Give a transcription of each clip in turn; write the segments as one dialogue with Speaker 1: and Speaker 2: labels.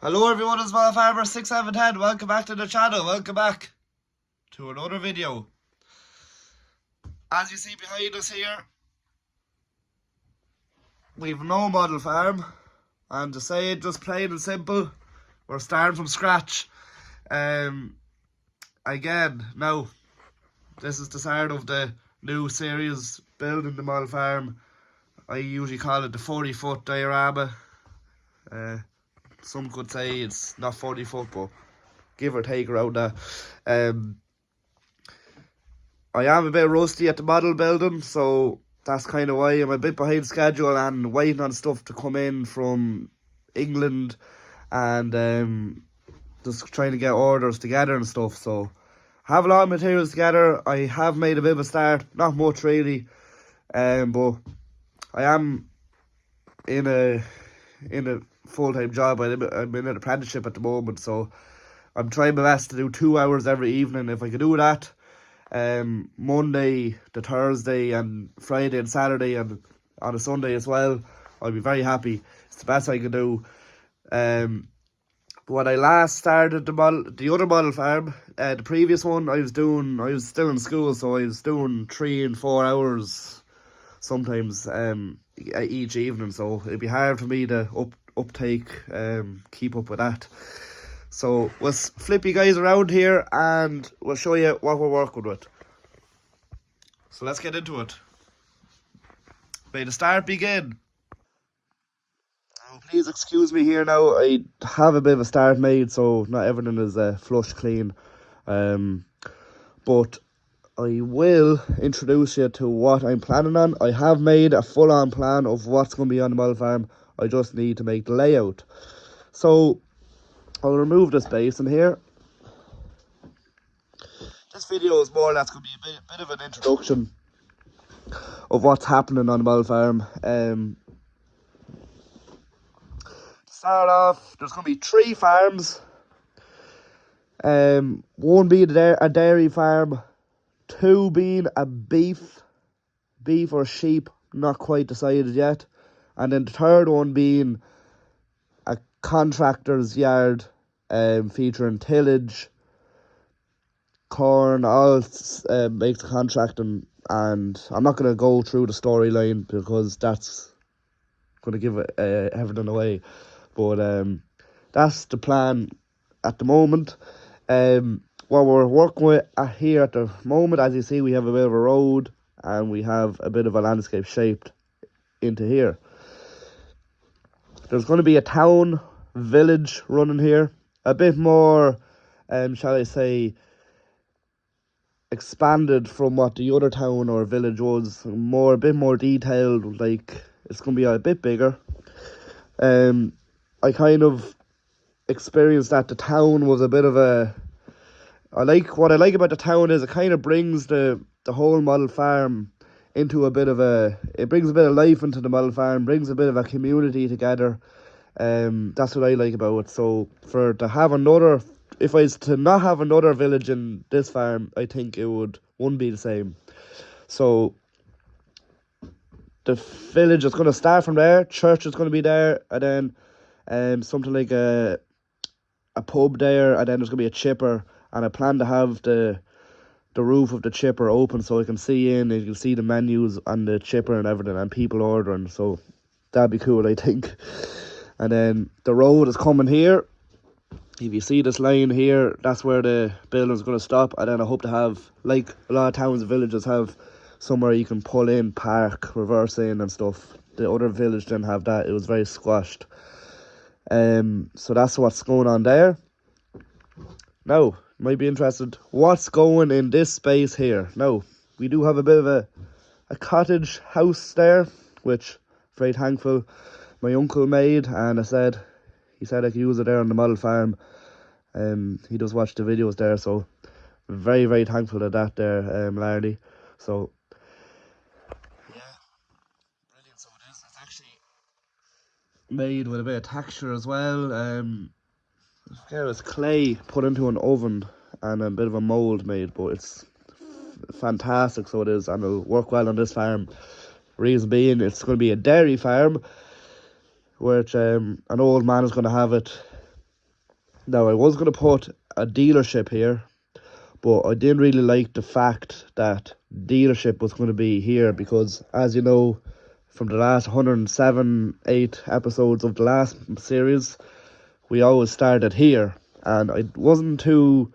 Speaker 1: Hello everyone, it's Small Farmer 6710. Welcome back to the channel. Welcome back to another video. As you see behind us here, we've no model farm. And to say it just plain and simple, we're starting from scratch. Again, now, this is the start of the new series, building the model farm. I usually call it the 40-foot diorama. Some could say it's not 40 foot, but give or take around that. I am a bit rusty at the model building, so that's kind of why I'm a bit behind schedule and waiting on stuff to come in from England and just trying to get orders together and stuff. So I have a lot of materials together. I have made a bit of a start, not much really, but I am in a full-time job. I'm in an apprenticeship at the moment, so I'm trying my best to do 2 hours every evening. If I could do that Monday to Thursday and Friday and Saturday and on a Sunday as well, I'd be very happy. It's the best I can do. When I last started the other model farm, the previous one, I was still in school, so I was doing 3 and 4 hours sometimes each evening, so it'd be hard for me to keep up with that. So we'll flip you guys around here and we'll show you what we're working with. So let's get into it. May the start begin. Oh, please excuse me here now. I have a bit of a start made, so not everything is flush clean. But I will introduce you to what I'm planning on. I have made a full-on plan of what's going to be on the model farm. I just need to make the layout. So I'll remove this basin here. This video is more or less going to be a bit of an introduction of what's happening on the model farm. To start off, there's going to be 3 farms. One being a dairy farm, 2 being a beef or sheep, not quite decided yet. And then the third one being a contractor's yard, featuring tillage, corn, all makes the contracting. And I'm not going to go through the storyline because that's going to give everything away. But that's the plan at the moment. What we're working with here at the moment, as you see, we have a bit of a road and we have a bit of a landscape shaped into here. There's going to be a town, village running here. A bit more, shall I say, expanded from what the other town or village was. A bit more detailed, like it's going to be a bit bigger. I kind of experienced that the town was a bit of a... What I like about the town is it kind of brings the whole model farm into a bit of a... It brings a bit of life into the model farm, brings a bit of a community together. That's what I like about it. So if I was to not have another village in this farm, I think it wouldn't be the same. So the village is going to start from there. Church is going to be there, and then something like a pub there, and then there's going to be a chipper. And I plan to have the roof of the chipper open so I can see in, and you can see the menus on the chipper and everything, and people ordering. So that'd be cool, I think. And then the road is coming here. If you see this line here, that's where the building's going to stop. And then I hope to have, like a lot of towns and villages have, somewhere you can pull in, park, reverse in and stuff. The other village didn't have that. It was very squashed. So that's what's going on there. Now, you might be interested, what's going in this space here? Now, we do have a bit of a cottage house there, which very thankful my uncle made, and he said I could use it there on the model farm. He does watch the videos there, so very, very thankful to that there, Larry. So yeah, brilliant. So it is. It's actually made with a bit of texture as well. There is clay put into an oven and a bit of a mould made, but it's fantastic. So it is, and it'll work well on this farm. Reason being, it's going to be a dairy farm, which an old man is going to have it Now, I was going to put a dealership here, but I didn't really like the fact that dealership was going to be here because, as you know, from the last 107, 8 episodes of the last series, we always started here, and I wasn't too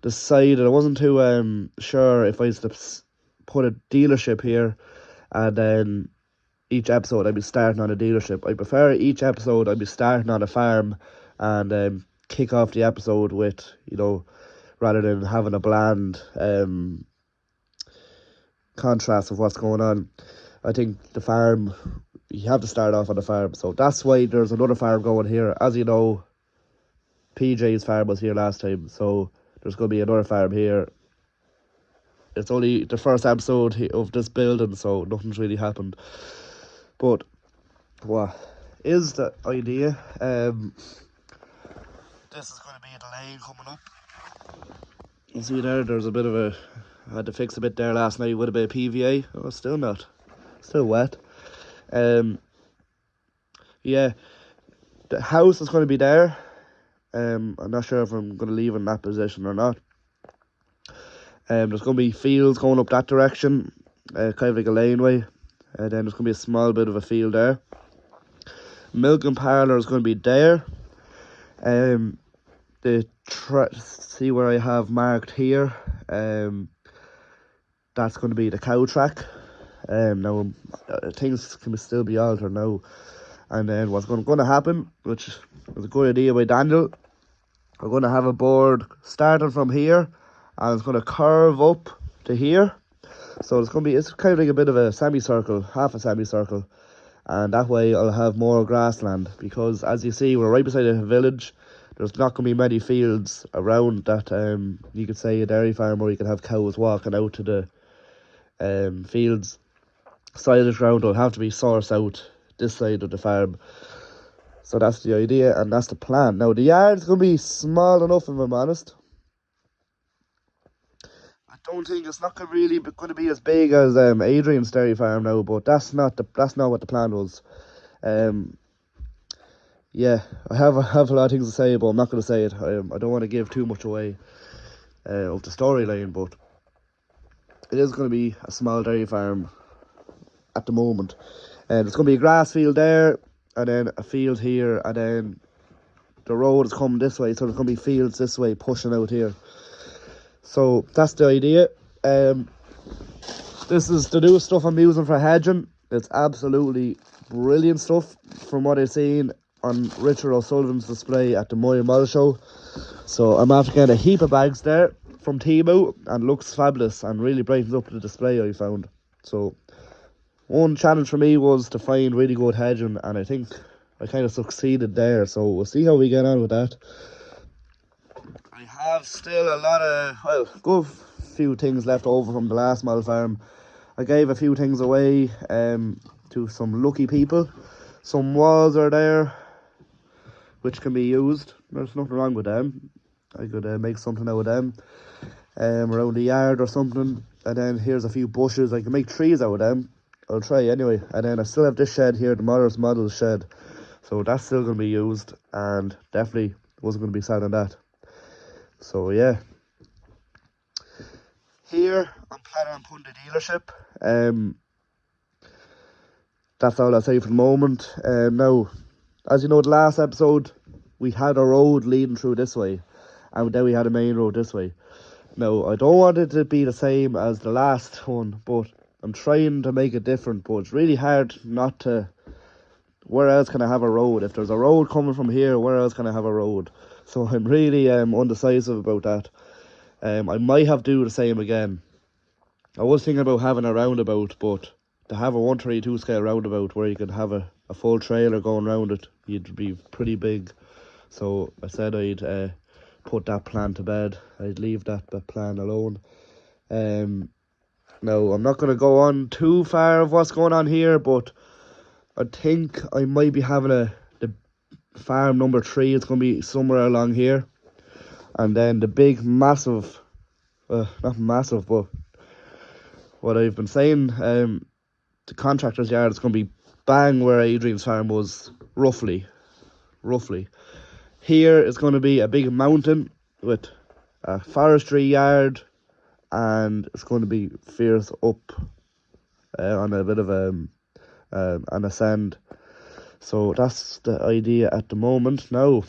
Speaker 1: decided, I wasn't too sure if I used to put a dealership here, and then each episode I'd be starting on a dealership. I prefer each episode I'd be starting on a farm, and kick off the episode with, rather than having a bland contrast of what's going on. I think the farm, you have to start off on the farm, so that's why there's another farm going here. As you know, PJ's farm was here last time, so there's going to be another farm here. It's only the first episode of this building, so nothing's really happened. But what is the idea? This is going to be the lane coming up. You see there's a bit of a, I had to fix a bit there last night with a bit of PVA. Oh, still not, still wet. Yeah, the house is going to be there. I'm not sure if I'm going to leave in that position or not. There's going to be fields going up that direction, kind of like a laneway, and then there's going to be a small bit of a field there. Milking parlour is going to be there. See where I have marked here, that's going to be the cow track. Now things can still be altered now, and then what's going to happen, which was a good idea by Daniel, we're going to have a board starting from here, and it's going to curve up to here. So it's kind of like a bit of a semicircle, half a semicircle, and that way I'll have more grassland, because as you see, we're right beside a village. There's not going to be many fields around that. You could say a dairy farm where you could have cows walking out to the fields. Silage ground will have to be sourced out this side of the farm. So that's the idea, and that's the plan. Now the yard's going to be small enough, if I'm honest. I don't think it's not really going to be as big as Adrian's dairy farm now, but that's not what the plan was. Yeah, I have a lot of things to say, but I'm not going to say it. I don't want to give too much away of the storyline, but it is going to be a small dairy farm at the moment. And there's going to be a grass field there, and then a field here, and then the road is coming this way, so there's going to be fields this way pushing out here. So that's the idea. This is the new stuff I'm using for hedging. It's absolutely brilliant stuff from what I've seen on Richard O'Sullivan's display at the Moy Mall show. So I'm after getting a heap of bags there from Temu, and looks fabulous and really brightens up the display, I found. So one challenge for me was to find really good hedging, and I think I kind of succeeded there. So we'll see how we get on with that. I have still a lot of, well, good few things left over from the last model farm. I gave a few things away to some lucky people. Some walls are there which can be used. There's nothing wrong with them. I could make something out of them around the yard or something. And then here's a few bushes. I can make trees out of them. I'll try anyway. And then I still have this shed here, the mother's model shed. So that's still going to be used, and definitely wasn't going to be selling that. So yeah. Here I'm planning on putting the dealership. That's all I'll say for the moment. Now, as you know, the last episode we had a road leading through this way, and then we had a main road this way. Now, I don't want it to be the same as the last one, but I'm trying to make it different. But it's really hard not to. Where else can I have a road? If there's a road coming from here, where else can I have a road? So I'm really undecisive about that. I might have to do the same again. I was thinking about having a roundabout, but to have a 132 scale roundabout where you could have a full trailer going around it, you'd be pretty big. So I said I'd put that plan to bed. I'd leave that plan alone. Now, I'm not going to go on too far of what's going on here, but I think I might be having the farm number 3. It's going to be somewhere along here. And then the big massive, not massive, but what I've been saying, the contractor's yard is going to be bang where Adrian's farm was, roughly. Here is going to be a big mountain with a forestry yard, and it's going to be fierce up on a bit of an ascend. So that's the idea at the moment. Now,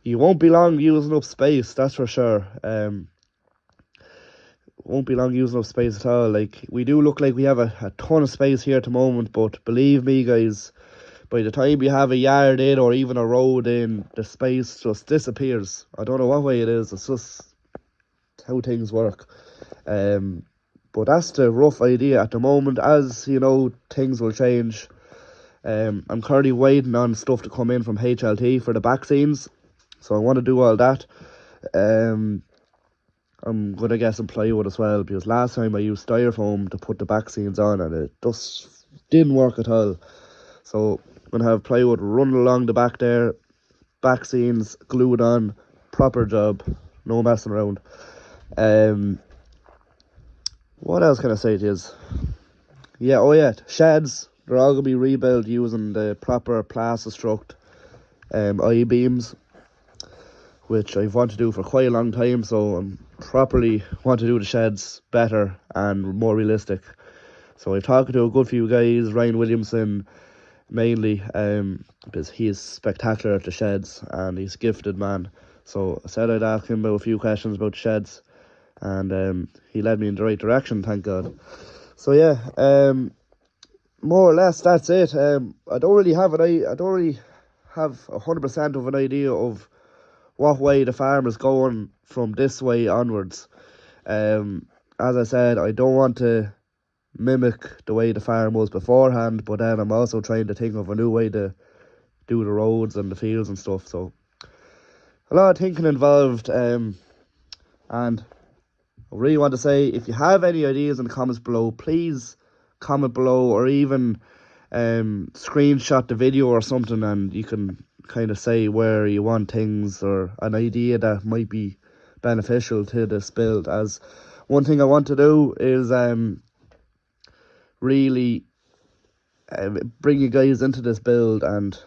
Speaker 1: you won't be long using up space, that's for sure. Won't be long using up space at all. Like, we do look like we have a ton of space here at the moment, but believe me guys, by the time you have a yard in or even a road in, the space just disappears. I don't know what way it is, it's just how things work. But that's the rough idea at the moment. As you know, things will change. I'm currently waiting on stuff to come in from HLT for the back scenes, so I want to do all that. I'm going to get some plywood as well, because last time I used styrofoam to put the back scenes on and it just didn't work at all. So I'm going to have plywood run along the back there, back scenes glued on, proper job, no messing around. What else can I say to you? Yeah, oh yeah, sheds, they're all going to be rebuilt using the proper Plastistruct I-beams, which I've wanted to do for quite a long time, so I'm properly want to do the sheds better and more realistic. So I've talked to a good few guys, Ryan Williamson mainly, because he is spectacular at the sheds and he's a gifted man. So I said I'd ask him about a few questions about sheds, and he led me in the right direction, thank God. So yeah, more or less that's it. I don't really have 100% of an idea of what way the farm is going from this way onwards. As I said, I don't want to mimic the way the farm was beforehand, but then I'm also trying to think of a new way to do the roads and the fields and stuff. So a lot of thinking involved, and I really want to say, if you have any ideas in the comments below, please comment below, or even screenshot the video or something, and you can kind of say where you want things or an idea that might be beneficial to this build. As one thing I want to do is really bring you guys into this build, and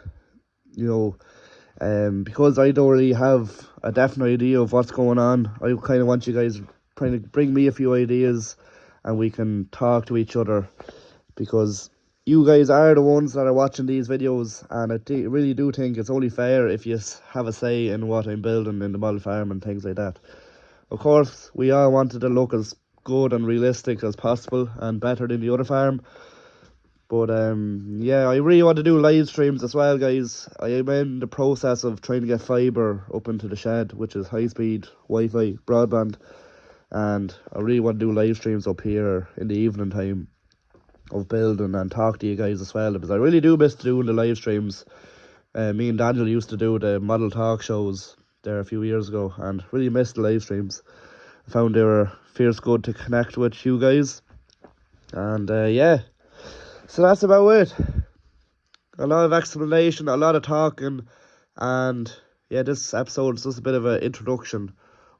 Speaker 1: you know, because I don't really have a definite idea of what's going on, I kind of want you guys trying to bring me a few ideas and we can talk to each other, because you guys are the ones that are watching these videos, and I really do think it's only fair if you have a say in what I'm building in the model farm and things like that. Of course, we all want it to look as good and realistic as possible and better than the other farm. But yeah, I really want to do live streams as well, guys. I am in the process of trying to get fibre up into the shed, which is high-speed Wi-Fi broadband. And I really want to do live streams up here in the evening time of building and talk to you guys as well, because I really do miss doing the live streams. Me and Daniel used to do the model talk shows there a few years ago, and really missed the live streams. I found they were fierce good to connect with you guys. And yeah, so that's about it. A lot of explanation, a lot of talking, and yeah, this episode is just a bit of an introduction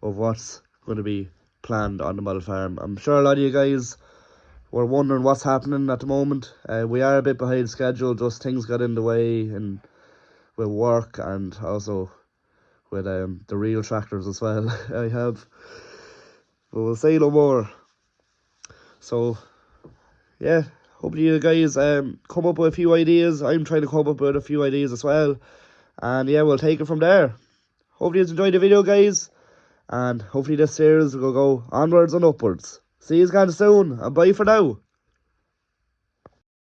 Speaker 1: of what's going to be planned on the model farm. I'm sure a lot of you guys were wondering what's happening at the moment. We are a bit behind schedule, just things got in the way, and with work and also with the real tractors as well. I have, but we'll say no more. So yeah, hopefully you guys come up with a few ideas. I'm trying to come up with a few ideas as well, and yeah, we'll take it from there. Hopefully you enjoyed the video, guys, and hopefully this series will go onwards and upwards. See you guys soon, and bye for now.